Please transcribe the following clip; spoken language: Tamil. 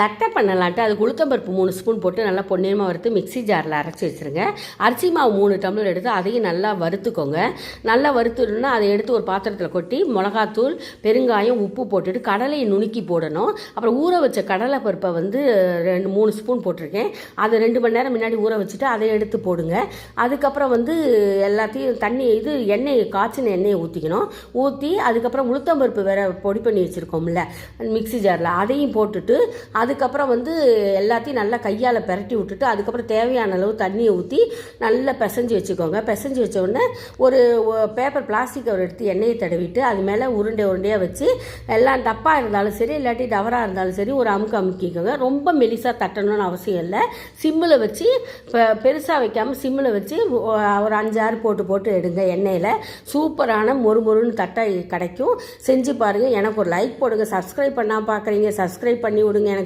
தட்டை பண்ணலான்ட்டு அதுக்கு உளுத்தம்பருப்பு 3 ஸ்பூன் போட்டு நல்லா பொன்னிறமாக வறுத்து மிக்ஸி ஜாரில் அரைச்சி வச்சுருங்க. அரிசி மாவு 3 டம்ளர் எடுத்து அதையும் நல்லா வறுத்துக்கோங்க. நல்லா வறுத்துனா அதை எடுத்து ஒரு பாத்திரத்தில் கொட்டி மிளகாத்தூள், பெருங்காயம், உப்பு போட்டுட்டு கடலையை நுணுக்கி போடணும். அப்புறம் ஊற வச்ச கடலை பருப்பை 3 ஸ்பூன் போட்டிருக்கேன். அதை 2 மணி நேரம் முன்னாடி ஊற வச்சுட்டு அதை எடுத்து போடுங்க. அதுக்கப்புறம் எல்லாத்தையும் எண்ணெய் காய்ச்சின எண்ணெயை ஊற்றிக்கணும். ஊற்றி அதுக்கப்புறம் உளுத்தம்பருப்பு வேற பொடி பண்ணி வச்சுருக்கோம்ல மிக்ஸி ஜாரில், அதையும் போட்டுட்டு அதுக்கப்புறம் எல்லாத்தையும் நல்லா கையால் பிரட்டி விட்டுட்டு அதுக்கப்புறம் தேவையான அளவு தண்ணியை ஊற்றி நல்லா பிசைஞ்சு வச்சுக்கோங்க. பிசைஞ்சு வச்ச உடனே ஒரு பேப்பர் பிளாஸ்டிக் கவர் எடுத்து எண்ணெயை தடவிட்டு அது மேலே உருண்டையாக வச்சு எல்லாம் டப்பா இருந்தாலும் சரி இல்லாட்டி டவராக இருந்தாலும் சரி ஒரு அமுக்கிக்கோங்க. ரொம்ப மெலிசாக தட்டணும்னு அவசியம் இல்லை. சிம்மில் வச்சு பெருசாக வைக்காமல் சிம்மில் வச்சு ஒரு 5-6 போட்டு எடுங்க. எண்ணெயில் சூப்பரான மொறுன்னு தட்டை கிடைக்கும். செஞ்சு பாருங்கள். எனக்கு ஒரு லைக் போடுங்க. சப்ஸ்கிரைப் பண்ணால் பார்க்குறீங்க, சப்ஸ்கிரைப் பண்ணி விடுங்க. எனக்கு